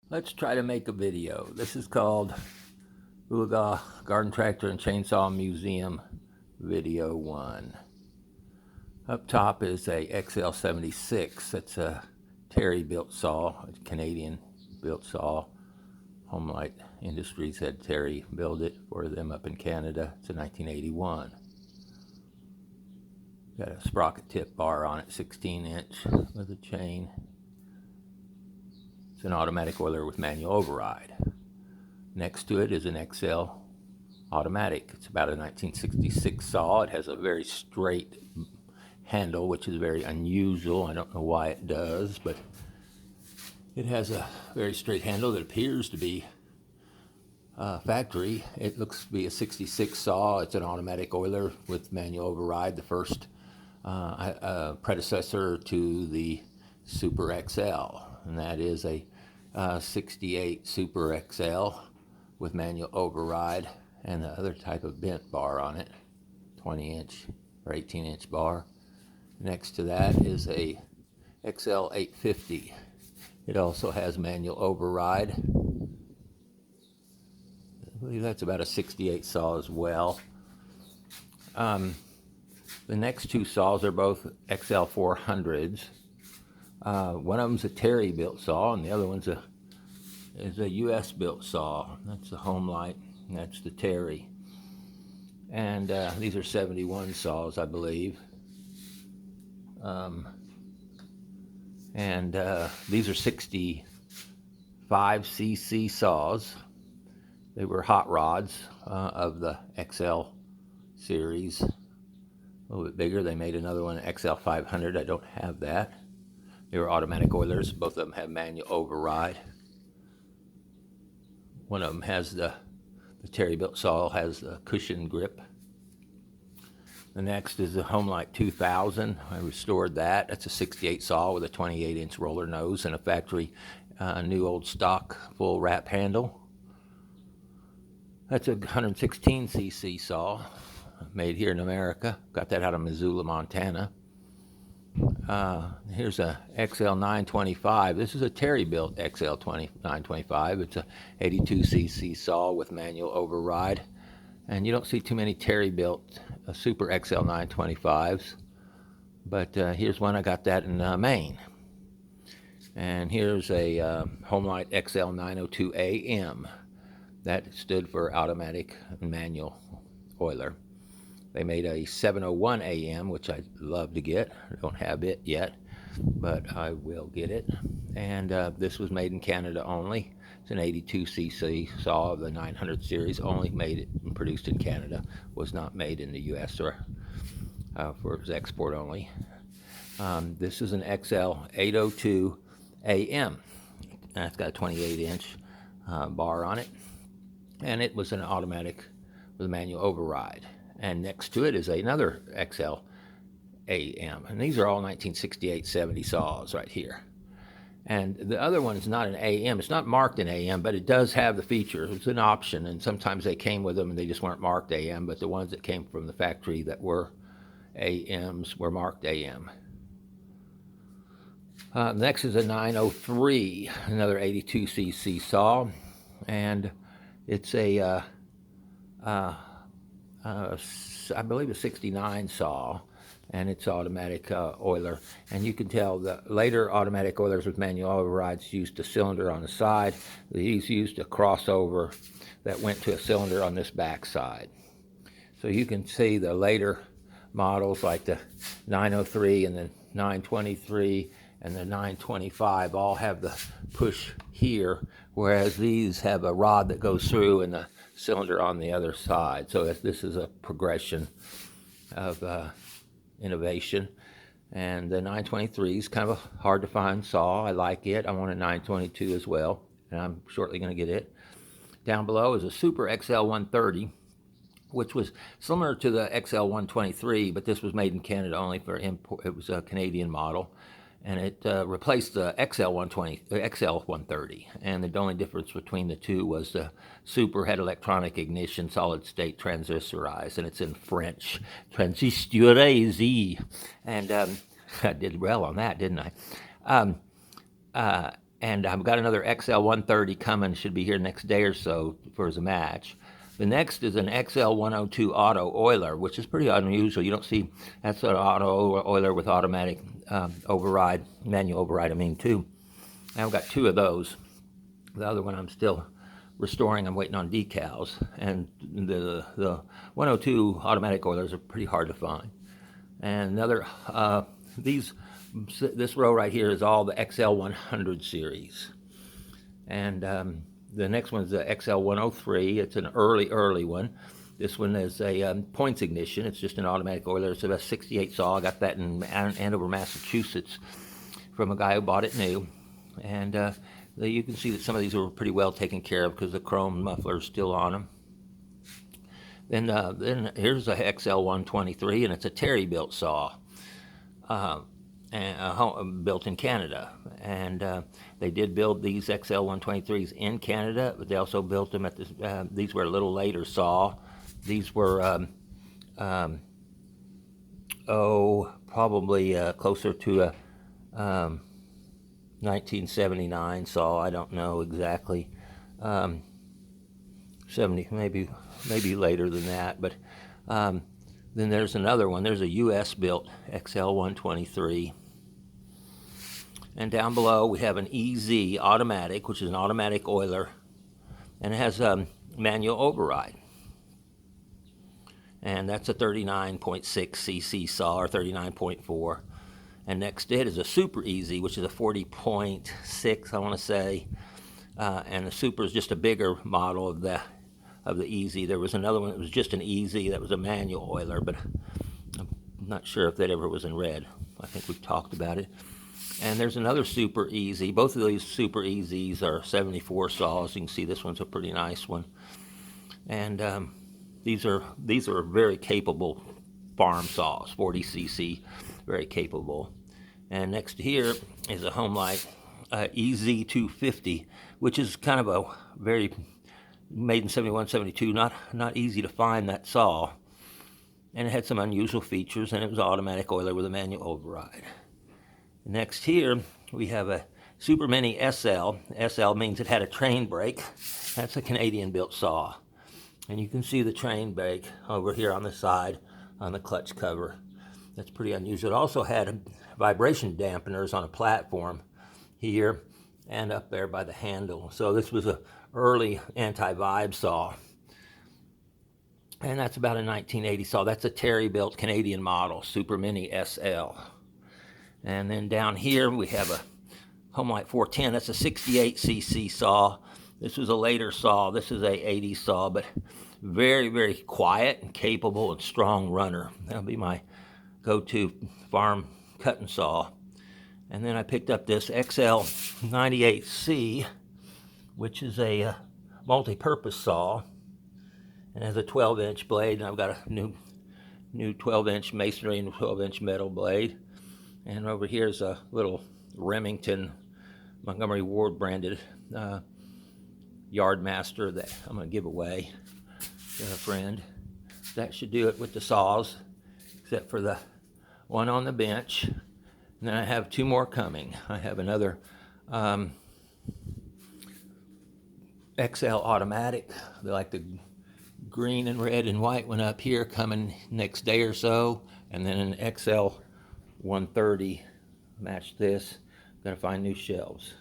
Let's try to make a video. This is called Oologah Garden Tractor and Chainsaw Museum Video 1. Up top is a XL76. It's a Terry built saw, a Canadian built saw. Homelight Industries had Terry build it for them up in Canada. It's a 1981. Got a sprocket tip bar on it, 16-inch with a chain. It's an automatic oiler with manual override. Next to it is an XL automatic. It's about a 1966 saw. It has a very straight handle, which is very unusual. I don't know why it does, but it has a very straight handle that appears to be factory. It looks to be a 66 saw. It's an automatic oiler with manual override, the first predecessor to the Super XL, and that is a 68 Super XL with manual override and the other type of bent bar on it, 20-inch or 18-inch bar. Next to that is a XL 850. It also has manual override. I believe that's about a 68 saw as well. The next two saws are both XL 400s. One of them's a Terry built saw, and the other one's is a US built saw. That's the Homelight, and that's the Terry. And these are 71 saws, I believe. These are 65cc saws. They were hot rods of the XL series. A little bit bigger. They made another one, XL 500. I don't have that. They were automatic oilers. Both of them have manual override. One of them has the Terry built saw has the cushion grip. The next is the Homelight 2000. I restored that. That's a 68 saw with a 28-inch roller nose and a factory new old stock full wrap handle. That's a 116cc saw made here in America. Got that out of Missoula, Montana. Here's a XL 925. This is a Terry built XL 925. It's a 82cc saw with manual override. And you don't see too many Terry built Super XL 925s. But here's one. I got that in Maine. And here's a Homelight XL 902 AM. That stood for automatic and manual oiler. They made a 701 AM, which I'd love to get. I don't have it yet, but I will get it. And this was made in Canada only. It's an 82cc saw of the 900 series, only made it and produced in Canada. Was not made in the US or for its export only. This is an XL 802 AM. It's got a 28-inch bar on it. And it was an automatic with a manual override. And next to it is another XL AM. And these are all 1968-70 saws right here. And the other one is not an AM. It's not marked an AM, but it does have the features. It's an option, and sometimes they came with them and they just weren't marked AM, but the ones that came from the factory that were AMs were marked AM. Next is a 903, another 82cc saw. And it's a I believe a 69 saw, and it's automatic oiler. And you can tell the later automatic oilers with manual overrides used a cylinder on the side. These used a crossover that went to a cylinder on this back side. So you can see the later models like the 903 and the 923 and the 925 all have the push here, whereas these have a rod that goes through and the cylinder on the other side. So this is a progression of innovation. And the 923 is kind of a hard to find saw. I like it. I want a 922 as well, and I'm shortly going to get it. Down below is a Super XL 130, which was similar to the XL 123, but this was made in Canada only for import. It was a Canadian model. And it replaced the XL 130. And the only difference between the two was the Super had electronic ignition, solid state transistorized, and it's in French, transistorisé. And I did well on that, didn't I? And I've got another XL 130 coming, should be here next day or so for as a match. The next is an XL 102 auto oiler, which is pretty unusual. You don't see, that's an auto oiler with automatic override, manual override, I mean, too. I've got two of those. The other one I'm still restoring. I'm waiting on decals. And the 102 automatic oilers are pretty hard to find. And another, this row right here is all the XL 100 series. And the next one is the XL 103. It's an early one. This one is a points ignition. It's just an automatic oiler. It's about 68 saw. I got that in Andover, Massachusetts from a guy who bought it new. And you can see that some of these were pretty well taken care of because the chrome muffler is still on them. Then here's a XL 123, and it's a Terry-built saw, built in Canada. And they did build these XL 123s in Canada, but they also built them at this. These were a little later saw. These were probably closer to a 1979 saw. I don't know exactly. 70, maybe later than that. But then there's another one. There's a U.S. built XL 123. And down below we have an EZ automatic, which is an automatic oiler, and it has a manual override. And that's a 39.6 cc saw, or 39.4. And next to it is a Super EZ, which is a 40.6, I want to say. And the Super is just a bigger model of the EZ. There was another one that was just an EZ that was a manual oiler, but I'm not sure if that ever was in red. I think we've talked about it. And there's another Super EZ. Both of these Super EZs are 74 saws. You can see this one's a pretty nice one. And these are very capable farm saws, 40 cc, very capable. And next to here is a Homelite EZ250, which is kind of a very made in 71, 72, not easy to find that saw. And it had some unusual features, and it was an automatic oiler with a manual override. Next here, we have a Super Mini SL. SL means it had a train brake. That's a Canadian-built saw. And you can see the train brake over here on the side on the clutch cover. That's pretty unusual. It also had vibration dampeners on a platform here and up there by the handle. So this was a early anti-vibe saw. And that's about a 1980 saw. That's a Terry-built Canadian model, Super Mini SL. And then down here we have a Homelite 410. That's a 68 cc saw. This was a later saw. This is a 80 saw, but very, very quiet and capable and strong runner. That'll be my go-to farm cutting saw. And then I picked up this XL 98C, which is a multi-purpose saw, and has a 12-inch blade. And I've got a new 12-inch masonry and 12-inch metal blade. And over here is a little Remington Montgomery Ward branded Yardmaster that I'm going to give away to a friend. That should do it with the saws, except for the one on the bench. And then I have two more coming. I have another XL automatic. They like the green and red and white one up here coming next day or so. And then an XL 130 match this. Gonna find new shelves.